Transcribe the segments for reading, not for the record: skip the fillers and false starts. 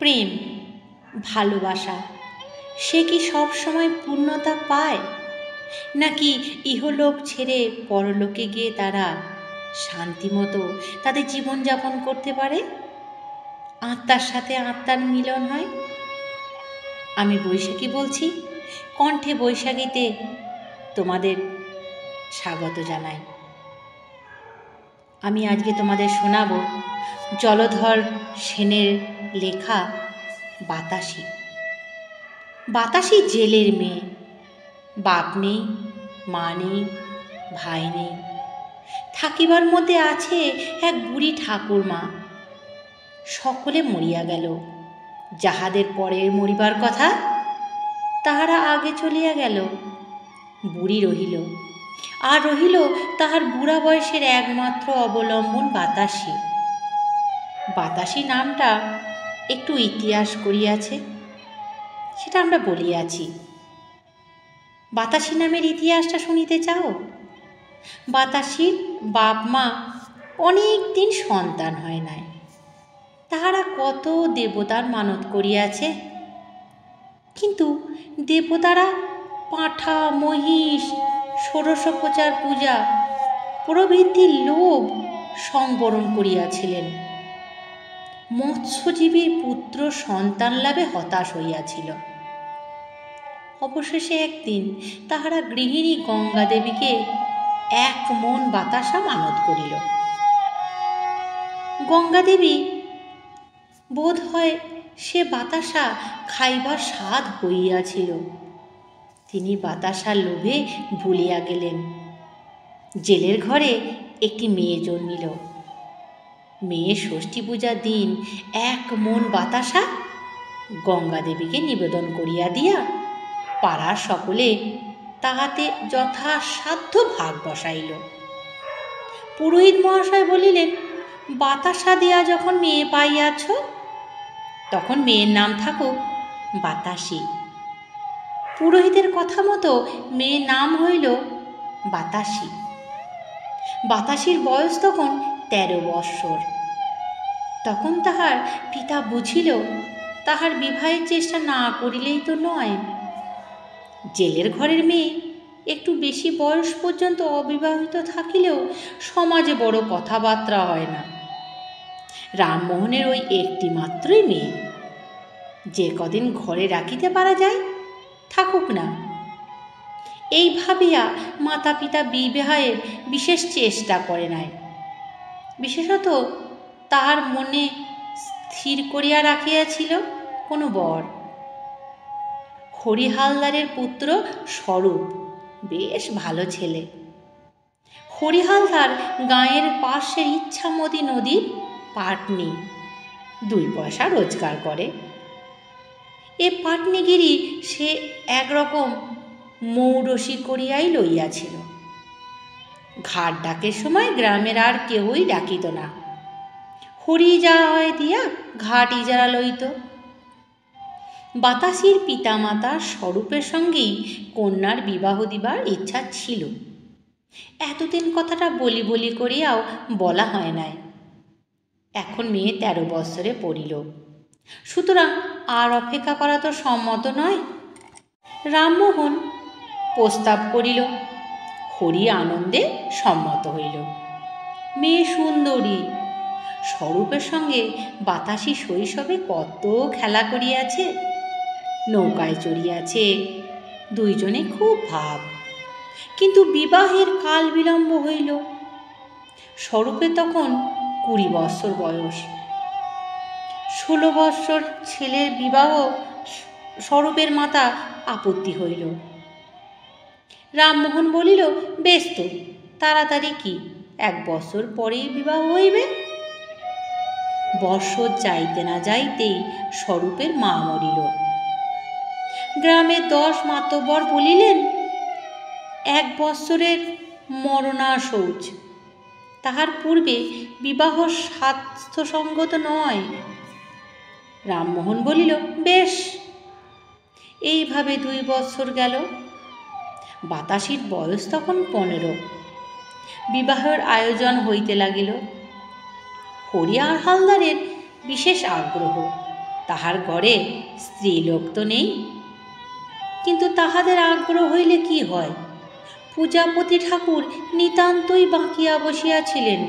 প্রেম, ভালোবাসা, সে কি সব সময় পূর্ণতা পায়, নাকি ইহলোক ছেড়ে পরলোকে গিয়ে তারা শান্তিমতো তাদের জীবনযাপন করতে পারে, আত্মার সাথে আত্মার মিলন হয়? আমি বৈশাখী বলছি, কণ্ঠে বৈশাখীতে তোমাদের স্বাগত জানাই। আমি আজকে তোমাদের শোনাব জলধর সেনের লেখা বাতাসি। বাতাসি জেলের মেয়ে, বাপ নেই, মা নেই, ভাই নেই, থাকিবার মধ্যে আছে এক বুড়ি ঠাকুরমা। সকলে মরিয়া গেল, যাহাদের পরে মরিবার কথা তাহারা আগে চলিয়া গেল। বুড়ি রহিল, আর রহিল তাহার বুড়া বয়সের একমাত্র অবলম্বন বাতাসি। বাতাসি নামটা একটু ইতিহাস করিয়াছে, সেটা আমরা বলিয়াছি। বাতাসি নামের ইতিহাসটা শুনিতে চাও? বাতাসির বাপ মা অনেক দিন সন্তান হয় নাই। তাহারা কত দেবতার মানত করিয়াছে, কিন্তু দেবতারা পাঁঠা, মহিষ, ষোড়শোপচার পূজা প্রভৃতির লোভ সংবরণ করিয়াছিলেন। মৎস্যজীবীর পুত্র সন্তান লাভে হতাশ হইয়াছিল। অবশেষে একদিন তাহারা গৃহিণী গঙ্গা দেবীকে এক মন বাতাসা মানত করিল। গঙ্গা দেবী বোধ হয় সে বাতাসা খাইবার স্বাদ হইয়াছিল। তিনি বাতাসার লোভে ভুলিয়া গেলেন। জেলের ঘরে একটি মেয়ে জন্মিল। মেয়ে ষষ্ঠী পূজার দিন এক মন বাতাসা গঙ্গা দেবীকে নিবেদন করিয়া দিয়া পাড়ার সকলে তাহাতে যথাসাধ্য ভাগ বসাইল। পুরোহিত মহাশয় বলিলেন, বাতাসা দিয়া যখন মেয়ে পাইয়াছ, তখন মেয়ের নাম থাকুক বাতাসি। পুরোহিতের কথা মতো মেয়ের নাম হইল বাতাসি। বাতাসির বয়স তখন 13 বৎসর। তখন তাহার পিতা বুঝিল তাহার বিবাহের চেষ্টা না করিলেই তো নয়। জেলের ঘরের মেয়ে একটু বেশি বয়স পর্যন্ত অবিবাহিত থাকিলেও সমাজে বড় কথাবার্তা হয় না। রামমোহনের ওই একটি মাত্রই মেয়ে, যে কদিন ঘরে রাখিতে পারা যায় থাকুক না, এই ভাবিয়া মাতা পিতা বিবাহের বিশেষ চেষ্টা করে নাই। বিশেষত তাহার মনে স্থির করিয়া রাখিয়াছিল কোনো বর। হরি হালদারের পুত্র স্বরূপ বেশ ভালো ছেলে। হরি হালদার গাঁয়ের পাশের ইচ্ছামতি নদীর পাটনি, 2 পয়সা রোজগার করে। এ পাটনিগিরি সে একরকম মৌরসি করিয়াই লইয়াছিল। ঘাট ডাকের সময় গ্রামের আর কেউই ডাকিত না। হরি যাওয়ায় দিয়া ঘাট ইজারা লইত। বাতাসির পিতামাতার স্বরূপের সঙ্গেই কন্যার বিবাহ দিবার ইচ্ছা ছিল। এতদিন কথাটা বলি বলি করিয়াও বলা হয় নাই। এখন মেয়ে 13 বৎসরে পড়িল, সুতরাং আর অপেক্ষা করা তো সম্মত নয়। রামমোহন প্রস্তাব করিল, হরি আনন্দে সম্মত হইল। মেয়ে সুন্দরী, স্বরূপের সঙ্গে বাতাসি শৈশবে কত খেলা করিয়াছে, নৌকায় চড়িয়াছে, 2 জনে খুব ভাব। কিন্তু বিবাহের কাল বিলম্ব হইল। স্বরূপে তখন 20 বৎসর বয়স। 16 বৎসর ছেলের বিবাহ স্বরূপের মাতা আপত্তি হইল। রামমোহন বলিল, বেশ তো, তাড়াতাড়ি কি, 1 বৎসর পরেই বিবাহ হইবে। বৎসর যাইতে না যাইতেই স্বরূপের মা মরিল। গ্রামের 10 মাতব্বর বলিলেন, 1 বৎসরের মরণাশৌচ, তাহার পূর্বে বিবাহ স্বাস্থ্যসঙ্গত নয়। রামমোহন বলিল, বেশ। এইভাবে 2 বৎসর গেল। বাতাসির বয়স তখন 15। বিবাহের আয়োজন হইতে লাগিল। হরি আর হালদারের বিশেষ আগ্রহ, তাহার ঘরে স্ত্রীলোক তো নেই। কিন্তু তাহাদের আগ্রহ হইলে কি হয়, পূজাপতি ঠাকুর নিতান্তই বাঁকিয়া বসিয়াছিলেন।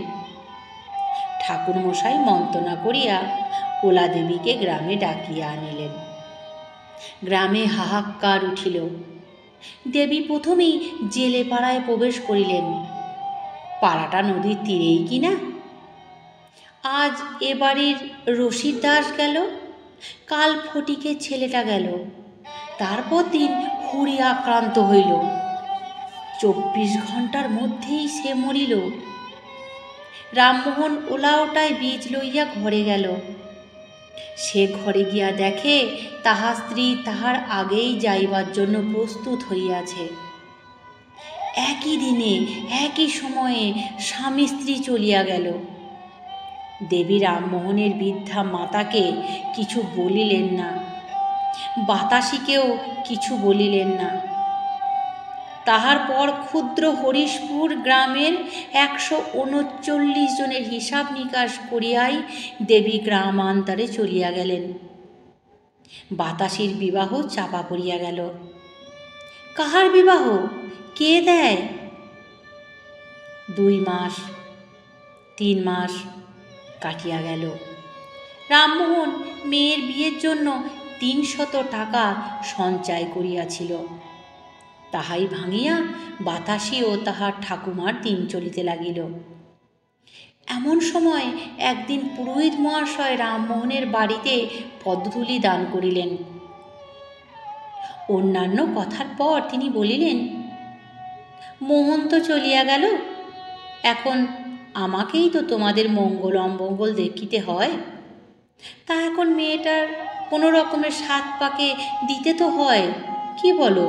ঠাকুরমশাই মন্ত্রণা করিয়া ওলা দেবীকে গ্রামে ডাকিয়া আনিলেন। গ্রামে হাহাকার উঠিল। দেবী প্রথমেই জেলে পাড়ায় প্রবেশ করিলেন। পাড়াটা নদীর তীরেই কিনা। আজ এ বাড়ির রশিদ দাস গেল, কাল ফটিকের ছেলেটা গেল, তারপর দিন হুড়ি আক্রান্ত হইল। 24 ঘণ্টার মধ্যেই সে মরিল। রামমোহন ওলাওটায় বীজ লইয়া ঘরে গেল। সে ঘরে গিয়া দেখে তাহার স্ত্রী তাহার আগেই যাইবার জন্য প্রস্তুত হইয়াছে। একই দিনে একই সময়ে স্বামী স্ত্রী চলিয়া গেল। দেবী রামমোহনের বৃদ্ধা মাতাকে কিছু বলিলেন না, বাতাসিকেও কিছু বলিলেন না। তাহার পর ক্ষুদ্র হরিশপুর গ্রামের 139 জনের হিসাব নিকাশ করিয়াই দেবী গ্রামান্তরে চলিয়া গেলেন। বাতাসির বিবাহ চাপা পড়িয়া গেল। কাহার বিবাহ, কে দেয়? 2 মাস 3 মাস কাটিয়া গেল। রামমোহন মেয়ের বিয়ের জন্য 300 টাকা সঞ্চয় করিয়াছিল। তাহাই ভাঙিয়া বাতাসি ও তাহার ঠাকুমার দিন চলিতে লাগিল। এমন সময় একদিন পুরোহিত মহাশয় রামমোহনের বাড়িতে পদ্মতুলি দান করিলেন। অন্যান্য কথার পর তিনি বলিলেন, মোহন তো চলিয়া গেল, এখন আমাকেই তো তোমাদের মঙ্গল অমঙ্গল দেখিতে হয়। তা এখন মেয়েটার কোনো রকমের 7 পাকে দিতে তো হয়, কি বলো?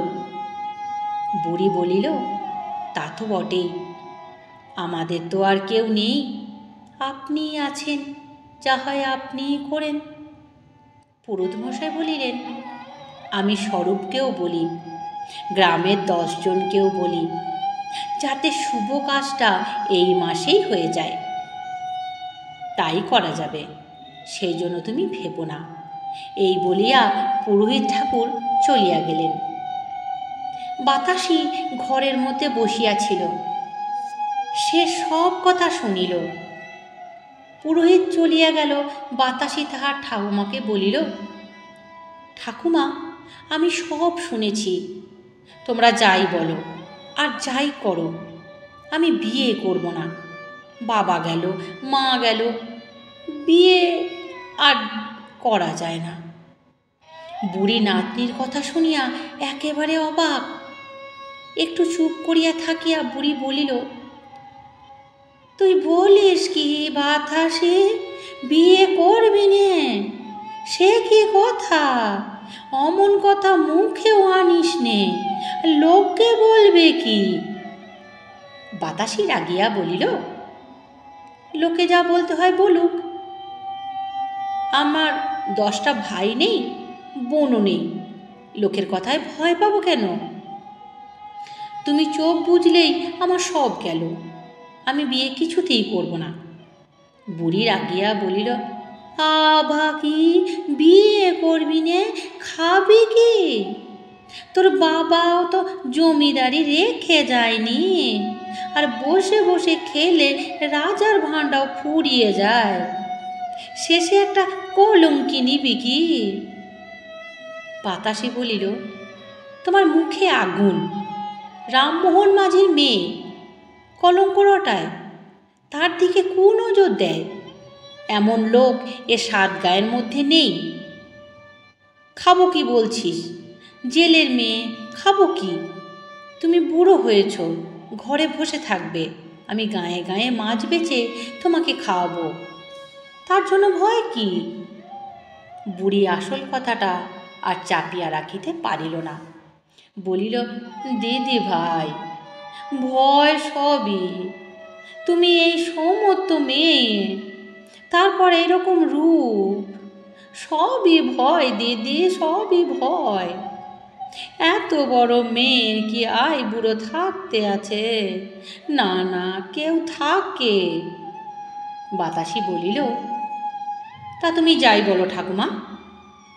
বুড়ি বলিল, তা তো বটেই, আমাদের তো আর কেউ নেই, আপনিই আছেন, যা হয় আপনিই করেন। পুরোহিতমশাই বলিলেন, আমি স্বরূপকেও বলি, গ্রামের 10 জনকেও বলি, যাতে শুভ কাজটা এই মাসেই হয়ে যায়। তাই করা যাবে, সেই জন্য তুমি ভেবো না। এই বলিয়া পুরোহিত ঠাকুর চলিয়া গেলেন। বাতাসি ঘরের মধ্যে বসিয়াছিল। সে সব কথা শুনিল। পুরোহিত চলিয়া গেল। বাতাসি তাহার ঠাকুমাকে বলিল, ঠাকুমা, আমি সব শুনেছি, তোমরা যাই বলো আর যাই করো, আমি বিয়ে করব না। বাবা গেল, মা গেল, বিয়ে আর করা যায় না। বুড়ি নাতনির কথা শুনিয়া একেবারে অবাক। একটু চুপ করিয়া থাকিয়া বুড়ি বলিল, তুই বলিস কি বাতাসি, বিয়ে করবি নে? সে কি কথা? অমন কথা মুখেও আনিস নে, লোককে বলবে কি? বাতাসি রাগিয়া বলিল, লোকে যা বলতে হয় বলুক, আমার 10টা ভাই নেই, বোনও নেই, লোকের কথায় ভয় পাবো কেন? তুমি চোখ বুঝলেই আমার সব গেল, আমি বিয়ে কিছুতেই করব না। বুড়ি রাগিয়া বলিল, আভা কি বিয়ে করবি নে? খাবি কি? তোর বাবাও তো জমিদারি রেখে যায়নি, আর বসে বসে খেলে রাজার ভাণ্ডাও ফুরিয়ে যায়, শেষে একটা কলঙ্কি নিবি কি? বাতাসি বলিল, তোমার মুখে আগুন, রামমোহন মাঝির মেয়ে, কলঙ্ক রটায়, তার দিকে কুনজর দেয়, এমন লোক এ 7 গায়ের মধ্যে নেই। খাবো কি বলছিস? জেলের মেয়ে, খাবো কি? তুমি বুড়ো হয়েছ, ঘরে বসে থাকবে, আমি গায়ে গায়ে মাছ বেচে তোমাকে খাওয়াবো, তার জন্য ভয় কি? বুড়ি আসল কথাটা আর চাপিয়া রাখিতে পারিল না, বলিল, দিদি ভাই, ভয় সবই, তুমি এই সমস্ত মেয়ে, তারপর এরকম রূপ, সবই ভয় দিদি, সবই ভয়। এত বড় মেয়ের কি বুড়ো থাকতে আছে? না না, কেউ থাকে। বাতাসি বলিল, তা তুমি যাই বলো ঠাকুমা,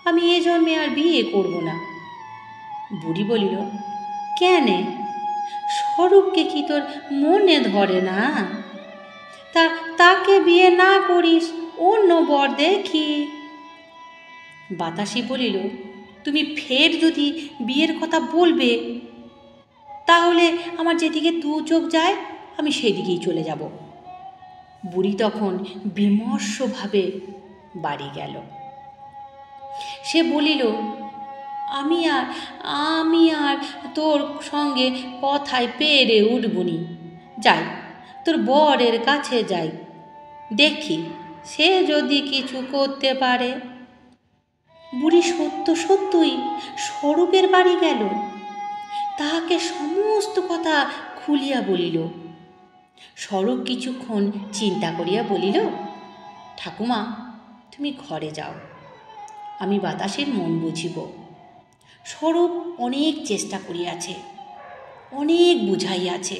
আমি এ জন্মে আর বিয়ে করব না। বুড়ি বলিল, কেন? স্বরূপকে কি তোর মনে ধরে না? তাকে বিয়ে না করিস, অন্য বর দেখি। বাতাসি বলিল, তুমি ফের যদি বিয়ের কথা বলবে, তাহলে আমার যেদিকে দু চোখ যায় আমি সেদিকেই চলে যাব। বুড়ি তখন বিমর্ষভাবে বাড়ি গেল। সে বলিল, আমি আর তোর সঙ্গে কথায় পেরে উঠবনি। যাই, তোর বরের কাছে যাই, দেখি সে যদি কিছু করতে পারে। বুড়ি সত্যই স্বরূপের বাড়ি গেল, তাহাকে সমস্ত কথা খুলিয়া বলিল। স্বরূপ কিছুক্ষণ চিন্তা করিয়া বলিল, ঠাকুমা, তুমি ঘরে যাও, আমি বাতাসের মন বুঝিব। স্বরূপ অনেক চেষ্টা করিয়াছে, অনেক বুঝাইয়াছে,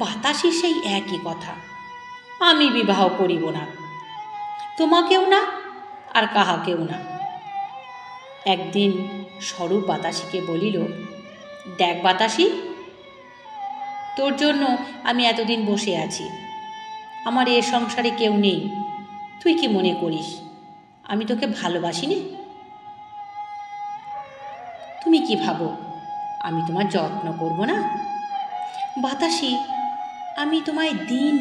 বাতাসের সেই একই কথা, আমি বিবাহ করিব না, তোমাকেও না আর কাহাকেও না। একদিন স্বরূপ বাতাসিকে বলিল, দেখ বাতাসি, তোর জন্য আমি এতদিন বসে আছি, আমার এ সংসারে কেউ নেই, তুই কি মনে করিস আমি তোকে ভালোবাসি নে? তুমি কি ভাবো আমি তোমার যত্ন করব না? বাতাসি, আমি তোমায় দিন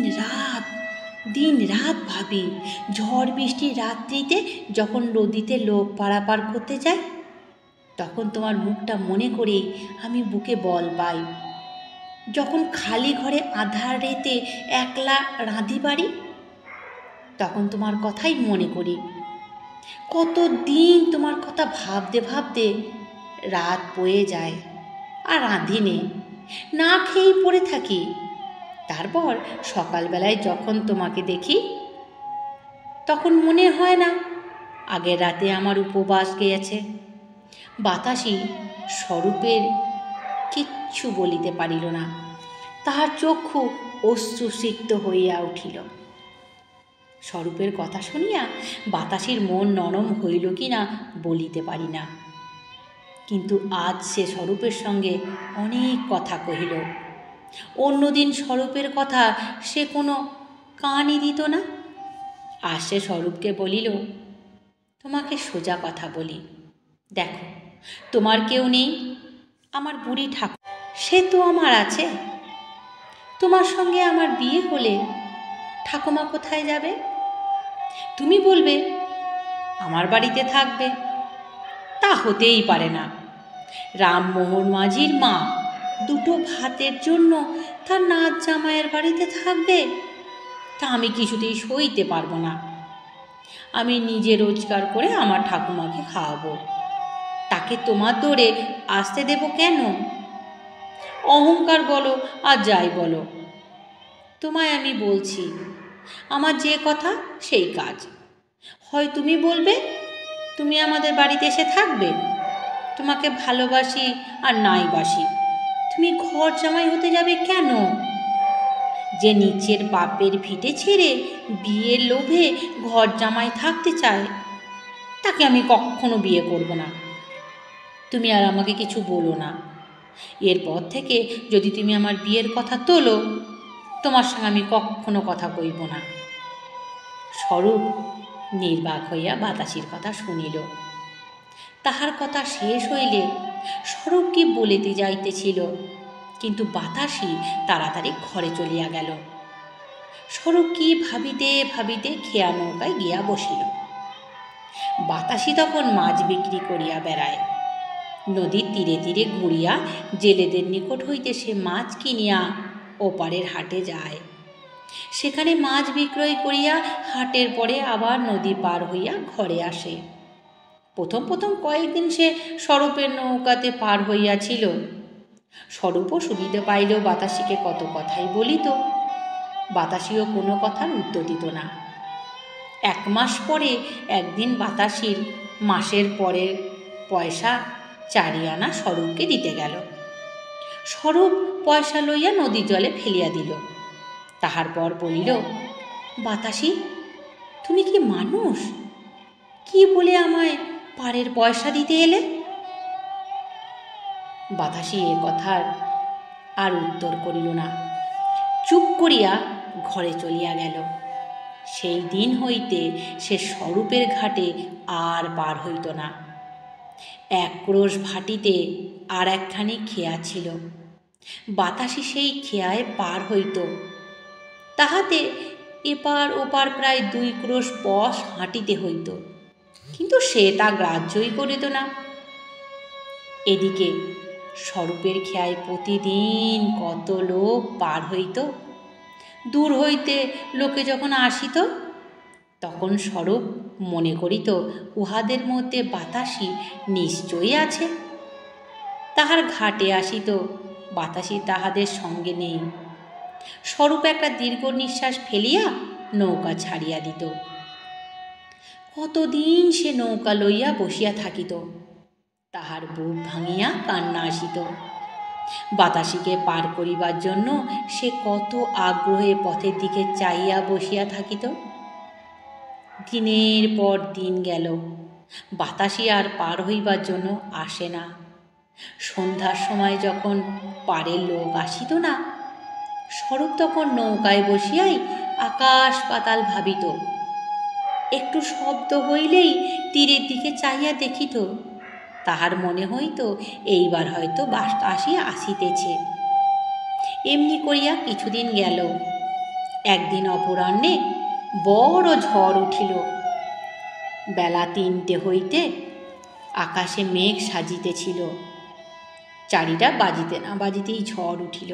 রাত ভাবি। ঝড় বৃষ্টির রাত্রিতে যখন নদীতে লোক পারাপার করতে যায়, তখন তোমার মুখটা মনে করেই আমি বুকে বল পাই। যখন খালি ঘরে আঁধার রেতে একলা রাঁধি বাড়ি, তখন তোমার কথাই মনে করি। কতদিন তোমার কথা ভাবতে রাত বয়ে যায়, আর রাঁধিনে না খেয়েই পড়ে থাকি। তারপর সকালবেলায় যখন তোমাকে দেখি, তখন মনে হয় না আগের রাতে আমার উপবাস গিয়েছে। বাতাসি স্বরূপের কিচ্ছু বলিতে পারিল না, তাহার চক্ষু অশ্রুসিক্ত হইয়া উঠিল। স্বরূপের কথা শুনিয়া বাতাসির মন নরম হইল কি না বলিতে পারি না, কিন্তু আজ সে স্বরূপের সঙ্গে অনেক কথা কহিল। অন্যদিন স্বরূপের কথা সে কোনো কানই দিত না। আর সে স্বরূপকে বলিল, তোমাকে সোজা কথা বলি, দেখো তোমার কেউ নেই, আমার বুড়ি ঠাকুর সে তো আমার আছে। তোমার সঙ্গে আমার বিয়ে হলে ঠাকুমা কোথায় যাবে? তুমি বলবে আমার বাড়িতে থাকবে, তা হতেই পারে না। রামমোহন মাঝির মা দুটো ভাতের জন্য তার নাচ জামাইয়ের বাড়িতে থাকবে, তা আমি কিছুতেই সইতে পারবো না। আমি নিজে রোজগার করে আমার ঠাকুমাকে খাওয়াবো, তাকে তোমার দৌড়ে আসতে দেব কেন? অহংকার বলো আর যাই বলো, তোমায় আমি বলছি, আমার যে কথা সেই কাজ। হয় তুমি বলবে তুমি আমাদের বাড়িতে এসে থাকবে, তোমাকে ভালোবাসি আর নাই বাসি, তুমি ঘর জামাই হতে যাবে কেন? যে নিচের বাপের ভিটে ছেড়ে বিয়ের লোভে ঘর জামাই থাকতে চায়, তাকে আমি কখনো বিয়ে করব না। তুমি আর আমাকে কিছু বলো না। এরপর থেকে যদি তুমি আমার বিয়ের কথা তোলো, তোমার সঙ্গে আমি কখনো কথা কইব না। স্বরূপ নির্বাক হইয়া বাতাসির কথা শুনিল। তাহার কথা শেষ হইলে স্বরূপ কি বলিতে যাইতেছিল, কিন্তু বাতাসি তাড়াতাড়ি ঘরে চলিয়া গেল। স্বরূপ কি ভাবিতে খেয়া নৌকায় গিয়া বসিল। বাতাসি তখন মাছ বিক্রি করিয়া বেড়ায়। নদীর তীরে ঘুরিয়া জেলেদের নিকট হইতে সে মাছ কিনিয়া ওপারের হাটে যায়। সেখানে মাছ বিক্রয় করিয়া হাটের পরে আবার নদী পার হইয়া ঘরে আসে। প্রথম কয়েকদিন সে স্বরূপের নৌকাতে পার হইয়াছিল। স্বরূপও সুবিধা পাইল, বাতাসিকে কত কথাই বলিত, বাতাসিও কোনো কথার উত্তর দিত না। 1 মাস পরে একদিন বাতাসির মাসের পরের পয়সা 4 আনা স্বরূপকে দিতে গেল। স্বরূপ পয়সা লইয়া নদীর জলে ফেলিয়া দিল। তাহার পর বলিল, বাতাসি, তুমি কি মানুষ? কি বলে আমায় পারের পয়সা দিতে এলে? বাতাসি এ কথার আর উত্তর করিল না, চুপ করিয়া ঘরে চলিয়া গেল। সেই দিন হইতে সে স্বরূপের ঘাটে আর পার হইত না। এক ক্রোশ ভাটিতে আর একখানি খেয়া ছিল, বাতাসি সেই খেয়ায় পার হইত। তাহাতে এপার ওপার প্রায় 2 ক্রোশ পথ হাঁটিতে হইত, কিন্তু সে তা গ্রাহ্যই করিত না। এদিকে স্বরূপের খেয়ায় প্রতিদিন কত লোক পার হইত। দূর হইতে লোকে যখন আসিত, তখন স্বরূপ মনে করিত উহাদের মধ্যে বাতাসি নিশ্চয়ই আছে। তাহার ঘাটে আসিত, বাতাসি তাহাদের সঙ্গে নেই। স্বরূপ একটা দীর্ঘ নিঃশ্বাস ফেলিয়া নৌকা ছাড়িয়া দিত। কতদিন সে নৌকা লইয়া বসিয়া থাকিত, তাহার বুক ভাঙিয়া কান্না আসিত। বাতাসিকে পার করিবার জন্য সে কত আগ্রহে পথের দিকে চাইয়া বসিয়া থাকিত। দিনের পর দিন গেল, বাতাসি আর পার হইবার জন্য আসে না। সন্ধ্যার সময় যখন পারের লোক আসিত না, স্বরূপ তখন নৌকায় বসিয়াই আকাশ পাতাল ভাবিত। একটু শব্দ হইলেই তীরের দিকে চাইয়া দেখিত। তাহার মনে হইত এইবার হয়তো বাতাসি আসিতেছে। এমনি করিয়া কিছুদিন গেল। একদিন অপরাহ্নে বড় ঝড় উঠিল। বেলা 3টে হইতে আকাশে মেঘ সাজিতেছিল। 4টা বাজিতে না বাজিতেই ঝড় উঠিল।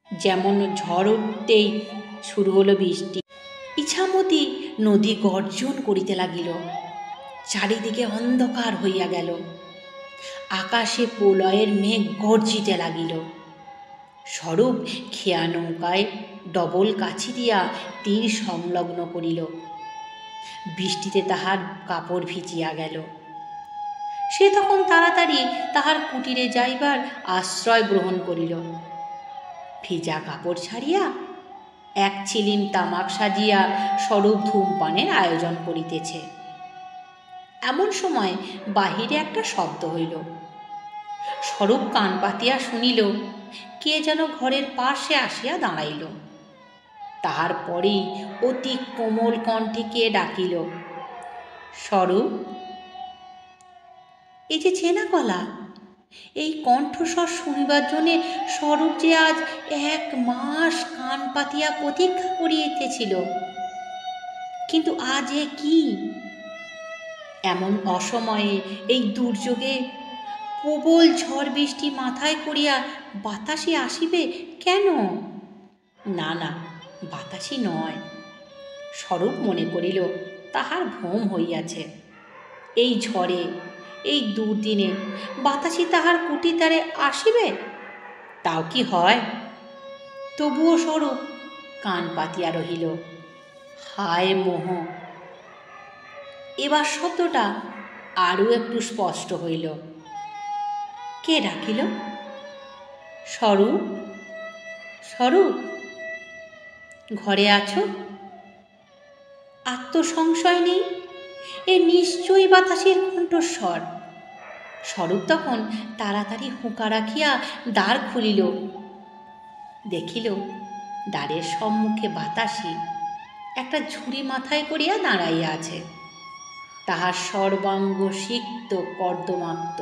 যেমন ঝড় উঠতেই শুরু হলো বৃষ্টি। ইছামতি নদী গর্জন করিতে লাগিল। চারিদিকে অন্ধকার হইয়া গেল। আকাশে প্রলয়ের মেঘ গর্জিতে লাগিল। স্বরূপ খেয়া নৌকায় ডবল কাছি দিয়া তীর সংলগ্ন করিল। বৃষ্টিতে তাহার কাপড় ভিজিয়া গেল। সে তখন তাড়াতাড়ি তাহার কুটিরে যাইবার আশ্রয় গ্রহণ করিল। ভিজা কাপড় ছাড়িয়া এক চিলিম তামাক সাজিয়া স্বরূপ ধূমপানের আয়োজন করিতেছে। এমন সময় বাহিরে একটা শব্দ হইল। স্বরূপ কান পাতিয়া শুনিল, কে যেন ঘরের পাশে আসিয়া দাঁড়াইল। তাহার পরেই অতি কোমল কণ্ঠে কে ডাকিল, স্বরূপ। এই যে চেনা গলা, এই কণ্ঠস্বর শুনিবার জন্যে স্বরূপ যে আজ 1 মাস কান পাতিয়া প্রতীক্ষা করিতেছিল, কিন্তু আজ এ কি? এমন অসময়ে, এই দুর্যোগে, প্রবল ঝড় বৃষ্টি মাথায় করিয়া বাতাসি আসিবে কেন? না না, বাতাসি নয়। স্বরূপ মনে করিল তাহার ভ্রম হইয়াছে। এই ঝড়ে, এই দুর্দিনে বাতাসি তাহার কুটিদ্বারে আসিবে? তাও কি হয়? তবুও স্বরূপ কান পাতিয়া রহিল। হায় মোহ! এবার শব্দটা আরও একটু স্পষ্ট হইল। কে ডাকিল, স্বরূপ, স্বরূপ, ঘরে আছো? আত্মসংশয় নেই, এ নিশ্চয়ই বাতাসের কণ্ঠস্বর। স্বরূপ তখন তাড়াতাড়ি হুঁকা রাখিয়া দ্বার খুলিল। দেখিল দ্বারের সম্মুখে বাতাসি একটা ঝুড়ি মাথায় করিয়া দাঁড়াইয়া আছে। তাহার সর্বাঙ্গ সিক্ত কর্দমাক্ত।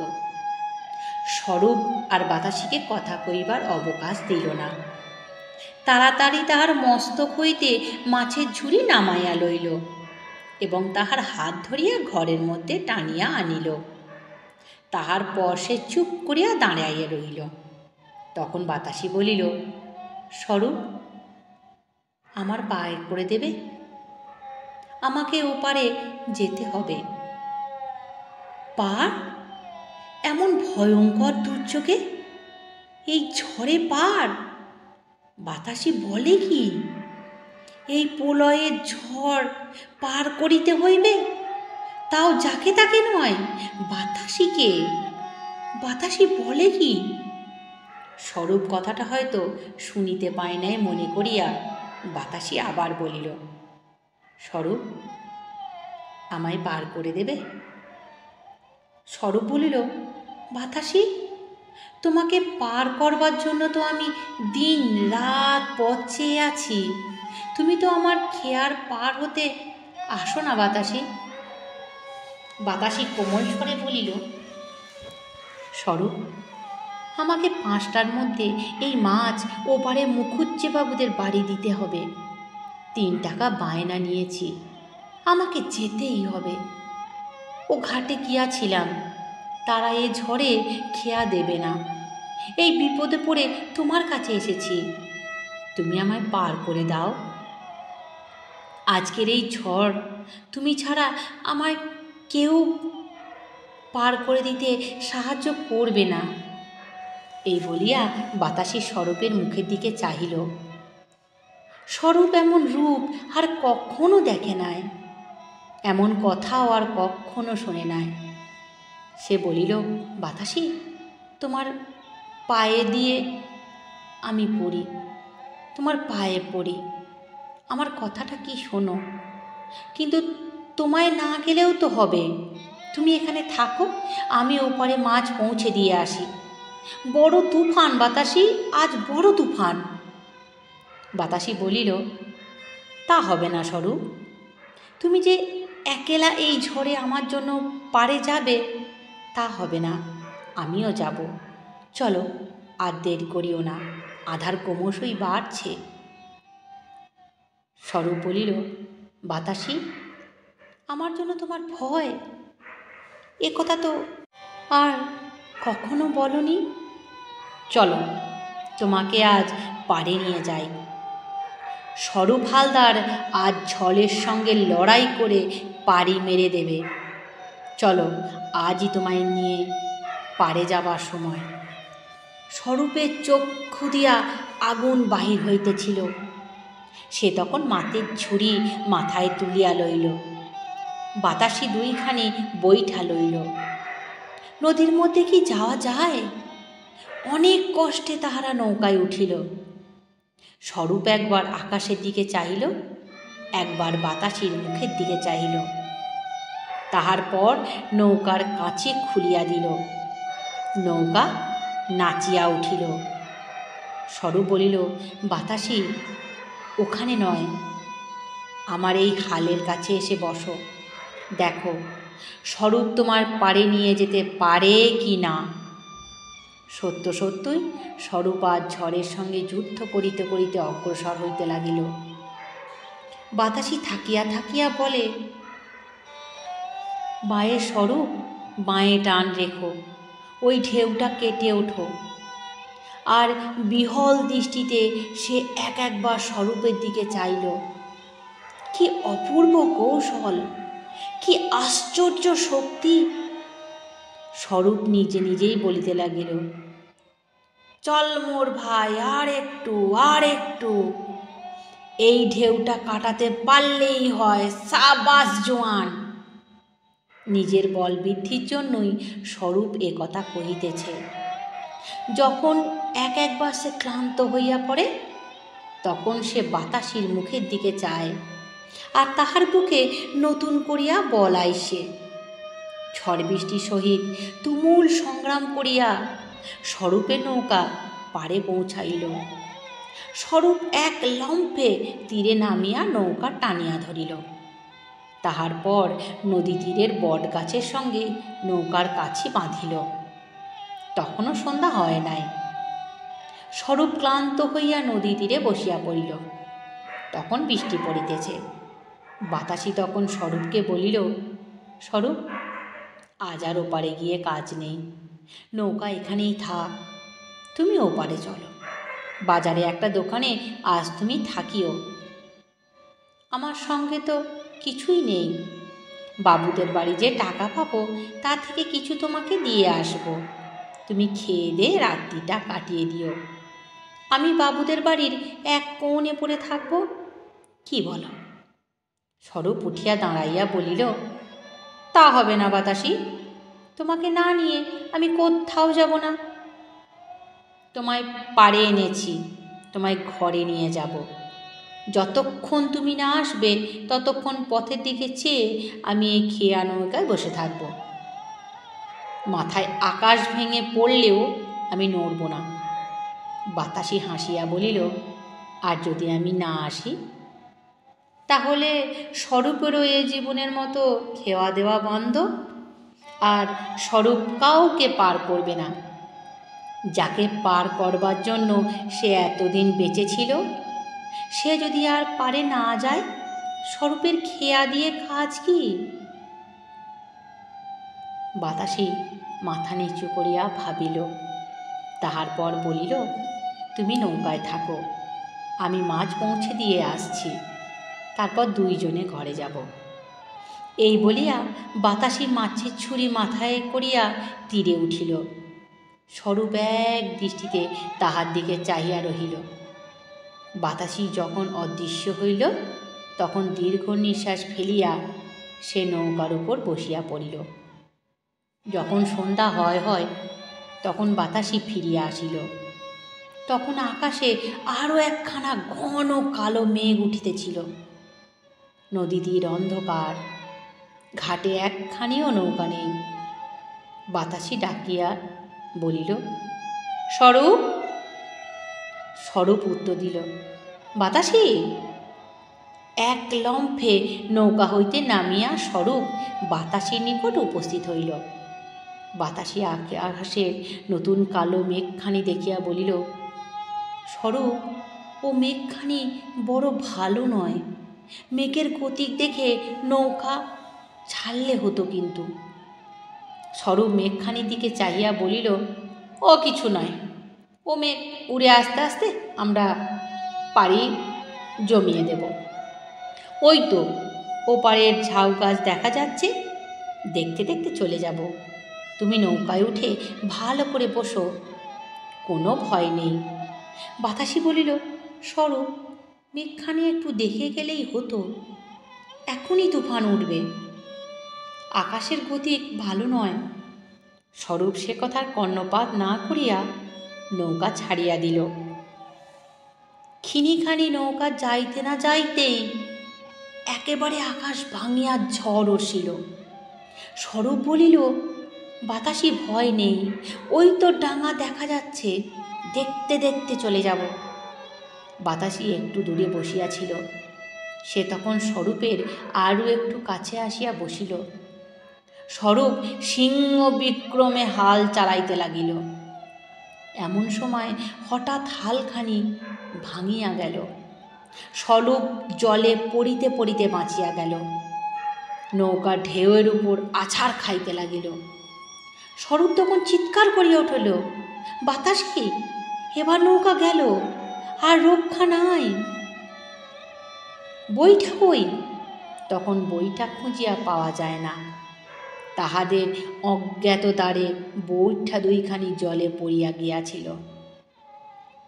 স্বরূপ আর বাতাসিকে কথা কইবার অবকাশ দিল না। তাড়াতাড়ি তাহার মস্তক হইতে মাছের ঝুড়ি নামাইয়া লইল এবং তাহার হাত ধরিয়া ঘরের মধ্যে টানিয়া আনিল। তাহার পর সে চুপ করিয়া দাঁড়াইয়া রহিল। তখন বাতাসি বলিল, স্বরূপ, আমার পায়ে করে দেবে? আমাকে ওপারে যেতে হবে। পার? এমন ভয়ঙ্কর দুর্যোগে, এই ঝড়ে পার? বাতাসি বলে কি? এই প্রলয়ের ঝড় পার করিতে হইবে, তাও যাকে তাকে নয়, বাতাসিকে। বাতাসি বলে কি? স্বরূপ কথাটা হয়তো শুনিতে পায় নাই মনে করিয়া বাতাসি আবার বলিল, স্বরূপ, আমায় পার করে দেবে? স্বরূপ বলিল, বাতাসি, তোমাকে পার করবার জন্য তো আমি দিন রাত পথ চেয়ে আছি। তুমি তো আমার খেয়ার পার হতে আসো না বাতাসি। বাতাসি কোমল স্বরে বলিল, স্বরূপ, আমাকে 5টার মধ্যে এই মাছ ওপারে মুখুজ্জেবাবুদের বাড়ি দিতে হবে। 3 টাকা বায়না নিয়েছি, আমাকে যেতেই হবে। ও ঘাটে গিয়াছিলাম, তারা এ ঝড়ে খেয়া দেবে না। এই বিপদে পড়ে তোমার কাছে এসেছি, তুমি আমায় পার করে দাও। আজকের এই ঝড় তুমি ছাড়া আমায় কেউ পার করে দিতে সাহায্য করবে না। এই বলিয়া বাতাসি স্বরূপের মুখের দিকে চাহিল। স্বরূপ এমন রূপ আর কখনো দেখে নাই, এমন কথাও আর কখনো শোনে নাই। সে বলিল, বাতাসি, তোমার পায়ে দিয়ে আমি পড়ি, তোমার পায়ে পড়ি, আমার কথাটা কি শোনো। কিন্তু তোমায় না গেলেও তো হবে, তুমি এখানে থাকো, আমি ওপারে মাছ পৌঁছে দিয়ে আসি। বড় তুফান বাতাসি, আজ বড় তুফান। বাতাসি বলিল, তা হবে না স্বরূপ, তুমি যে একলা এই ঝড়ে আমার জন্য পারে যাবে তা হবে না, আমিও যাব। চলো, আর দেরি করিও না, আধার ক্রমশই বাড়ছে। স্বরূপ বলিল, বাতাসি, আমার জন্য তোমার ভয়, এ কথা তো আর কখনো বলনি। চলো, তোমাকে আজ পাড়ে নিয়ে যাই। স্বরূপ হালদার আজ ঝড়ের সঙ্গে লড়াই করে পাড়ি মেরে দেবে। চলো, আজই তোমায় নিয়ে পাড়ে যাবার সময়। স্বরূপের চক্ষু দিয়া আগুন বাহির হইতেছিল। সে তখন মাটির ঝুড়ি মাথায় তুলিয়া লইল, বাতাসি 2খানি বৈঠা লইল। নদীর মধ্যে কি যাওয়া যায়? অনেক কষ্টে তাহারা নৌকায় উঠিল। স্বরূপ একবার আকাশের দিকে চাহিল, একবার বাতাসির মুখের দিকে চাহিল। তাহার পর নৌকার কাছে খুলিয়া দিল। নৌকা নাচিয়া উঠিল। স্বরূপ বলিল, বাতাসি, ওখানে নয়, আমার এই হালের কাছে এসে বসো, দেখো স্বরূপ তোমার পাড়ে নিয়ে যেতে পারে কি না। সত্য সত্যই স্বরূপ আজ ঝড়ের সঙ্গে যুদ্ধ করিতে করিতে অগ্রসর হইতে লাগিল। বাতাসি থাকিয়া থাকিয়া বলে, বাঁয়ে স্বরূপ, বাঁয়ে টান রেখো, ওই ঢেউটা কেটে ওঠো। আর বিহল দৃষ্টিতে সে একবার স্বরূপের দিকে চাইল। কি অপূর্ব কৌশল, কি আশ্চর্য শক্তি! স্বরূপ নিজে নিজেই বলিতে লাগিল, চল মোর ভাই, আর একটু, আর একটু, এই ঢেউটা কাটাতে পারলেই হয়, সাবাস জোয়ান। নিজের বল বৃদ্ধির জন্যই স্বরূপ এ কথা কহিতেছে। যখন একবার সে ক্লান্ত হইয়া পড়ে, তখন সে বাতাসির মুখের দিকে চায়, আর তাহার বুকে নতুন করিয়া বল আইসে। ঝড় বৃষ্টির সহিত তুমুল সংগ্রাম করিয়া স্বরূপের নৌকা পাড়ে পৌঁছাইল। স্বরূপ এক লম্ফে তীরে নামিয়া নৌকা টানিয়া ধরিল। তাহার পর নদী তীরের বট গাছের সঙ্গে নৌকার কাছি বাঁধিল। তখনও সন্ধ্যা হয় নাই। স্বরূপ ক্লান্ত হইয়া নদী তীরে বসিয়া পড়িল। তখন বৃষ্টি পড়িতেছে। বাতাসি তখন স্বরূপকে বলিল, স্বরূপ, আজ আর ওপারে গিয়ে কাজ নেই, নৌকা এখানেই থাক, তুমি ওপারে চলো, বাজারে একটা দোকানে আজ তুমি থাকিও। আমার সঙ্গে তো কিছুই নেই, বাবুদের বাড়ি যে টাকা পাবো তা থেকে কিছু তোমাকে দিয়ে আসবো, তুমি খেয়ে দিয়ে রাত্রিটা কাটিয়ে দিও, আমি বাবুদের বাড়ির এক কোণে পড়ে থাকবো, কি বলো? স্বরূপ উঠিয়া দাঁড়াইয়া বলিল, তা হবে না বাতাসি, তোমাকে না নিয়ে আমি কোথাও যাব না। তোমায় পাড়ে এনেছি, তোমায় ঘরে নিয়ে যাব। যতক্ষণ তুমি না আসবে ততক্ষণ পথের দিকে চেয়ে আমি এই খেয়া নৌকায় বসে থাকব। মাথায় আকাশ ভেঙে পড়লেও আমি নড়ব না। বাতাসি হাসিয়া বলিল, আর যদি আমি না আসি? তাহলে স্বরূপেরও এ জীবনের মতো খেওয়া দেওয়া বন্ধ, আর স্বরূপ কাউকে পার করবে না। যাকে পার করবার জন্য সে এতদিন বেঁচে ছিল, সে যদি আর পারে না যায়, স্বরূপের খেয়া দিয়ে কাজ কি? বাতাসি মাথা নিচু করিয়া ভাবিল, তাহার পর বলিল, তুমি নৌকায় থাকো, আমি মাছ পৌঁছে দিয়ে আসছি, তারপর দুইজনে ঘরে যাব। এই বলিয়া বাতাসি মাছের ছুরি মাথায় করিয়া তীরে উঠিল। স্বরূপ এক দৃষ্টিতে তাহার দিকে চাহিয়া রহিল। বাতাসি যখন অদৃশ্য হইল, তখন দীর্ঘ নিঃশ্বাস ফেলিয়া সে নৌকার উপর বসিয়া পড়িল। যখন সন্ধ্যা হয় তখন বাতাসি ফিরিয়া আসিল। তখন আকাশে আরও একখানা ঘন কালো মেঘ উঠিতেছিল। নদী তীর অন্ধকার, ঘাটে একখানিও নৌকা নেই। বাতাসি ডাকিয়া বলিল, স্বরূপ। স্বরূপ উত্তর দিল, বাতাসি। এক লম্ফে নৌকা হইতে নামিয়া স্বরূপ বাতাসির নিকট উপস্থিত হইল। বাতাসি আকাশের নতুন কালো মেঘখানি দেখিয়া বলিল, স্বরূপ, ও মেঘখানি বড় ভালো নয়। মেঘের গতিক দেখে নৌকা ছাড়লে হতো কিন্তু। স্বরূপ মেঘখানির দিকে চাহিয়া বলিল, ও কিছু নয়, ও মেঘ উড়ে আস্তে আস্তে আমরা পাড়ি জমিয়ে দেব। ওই তো ওপারের ঝাউ গাছ দেখা যাচ্ছে, দেখতে দেখতে চলে যাব। তুমি নৌকায় উঠে ভালো করে বসো, কোনো ভয় নেই। বাতাসি বলিল, স্বরূপ, মেঘখানি একটু দেখে গেলেই হতো, এখনই তুফান উঠবে, আকাশের গতি ভালো নয়। স্বরূপ সে কথার কর্ণপাত না করিয়া নৌকা ছাড়িয়া দিল। ক্ষিনিখানি নৌকা যাইতে না যাইতেই একেবারে আকাশ ভাঙিয়া ঝড় উঠিল। স্বরূপ বলিল, বাতাসি, ভয় নেই, ওই তো ডাঙা দেখা যাচ্ছে, দেখতে দেখতে চলে যাব। বাতাসি একটু দূরে বসিয়াছিল। সে তখন স্বরূপের আরও একটু কাছে আসিয়া বসিল। স্বরূপ সিংহ বিক্রমে হাল চালাইতে লাগিল। এমন সময় হঠাৎ হালখানি ভাঙিয়া গেল। স্বরূপ জলে পড়িতে পড়িতে বাঁচিয়া গেল। নৌকা ঢেউয়ের উপর আছাড় খাইতে লাগিল। স্বরূপ তখন চিৎকার করিয়া উঠিল, বাতাসি, এবার নৌকা গেল, আর রক্ষা নাই। বইটা কই? তখন বইটা খুঁজিয়া পাওয়া যায় না। তাহাদের অজ্ঞাত দ্বারে বইটা দুইখানি জলে পড়িয়া গিয়াছিল।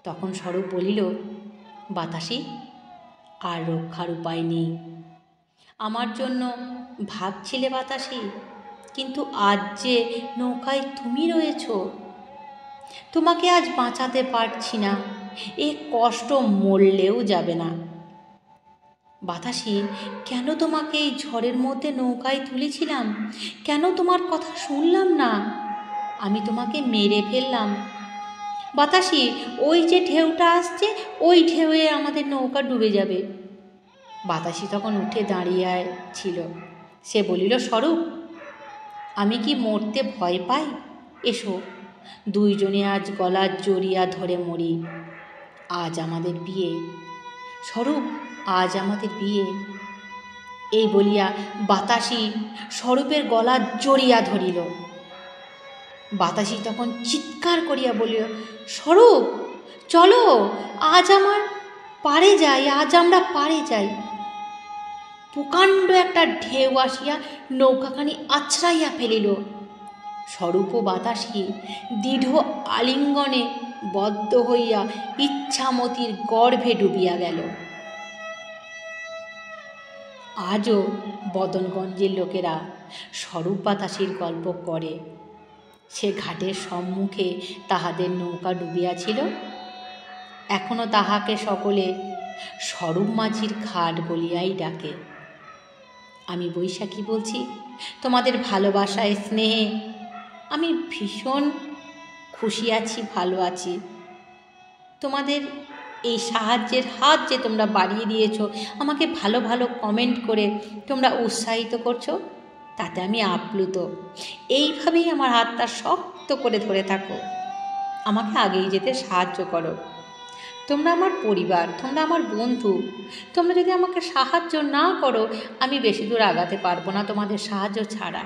তখন স্বরূপ বলিল, বাতাসি, আর রক্ষার উপায় নেই। আমার জন্য ভাবছিলে বাতাসি, কিন্তু আজ যে নৌকায় তুমি রয়েছ, তোমাকে আজ বাঁচাতে পারছি না, এ কষ্ট মরলেও যাবে না। বাতাসি, কেন তোমাকে এই ঝড়ের মধ্যে নৌকায় তুলেছিলাম, কেন তোমার কথা শুনলাম না? আমি তোমাকে মেরে ফেললাম। বাতাসি, ওই যে ঢেউটা আসছে, ওই ঢেউয়ে আমাদের নৌকা ডুবে যাবে। বাতাসি তখন উঠে দাঁড়িয়ে ছিল। সে বলিল, স্বরূপ, আমি কি মরতে ভয় পাই? এসো, দুইজনে আজ গলা জড়িয়া ধরে মরি। আজ আমাদের বিয়ে স্বরূপ, আজ আমাদের বিয়ে। এই বলিয়া বাতাসি স্বরূপের গলা জড়িয়া ধরিল। বাতাসি তখন চিৎকার করিয়া বলিল, স্বরূপ, চলো, আজ আমার পারে যাই, আজ আমরা পারে যাই। প্রকাণ্ড একটা ঢেউ আসিয়া নৌকাখানি আছড়াইয়া ফেলিল। স্বরূপ ও বাতাসি দৃঢ় আলিঙ্গনে বদ্ধ হইয়া ইচ্ছামতির গর্ভে ডুবিয়া গেল। আজও বদনগঞ্জের লোকেরা স্বরূপ বাতাসির গল্প করে। সে ঘাটের সম্মুখে তাহাদের নৌকা ডুবিয়াছিল। এখনও তাহাকে সকলে স্বরূপ মাঝির ঘাট বলিয়াই ডাকে। আমি বৈশাখী বলছি, তোমাদের ভালোবাসায়, স্নেহে আমি ভীষণ খুশি আছি, ভালো আছি। তোমাদের এই সাহায্যের হাত যে তোমরা বাড়িয়ে দিয়েছো, আমাকে ভালো ভালো কমেন্ট করে তোমরা উৎসাহিত করছো, তাতে আমি আপ্লুত। এইভাবেই আমার হাতটা শক্ত করে ধরে থাকো, আমাকে আগেই যেতে সাহায্য করো। তোমরা আমার পরিবার, তোমরা আমার বন্ধু। তোমরা যদি আমাকে সাহায্য না করো, আমি বেশি দূর আগাতে পারবো না তোমাদের সাহায্য ছাড়া।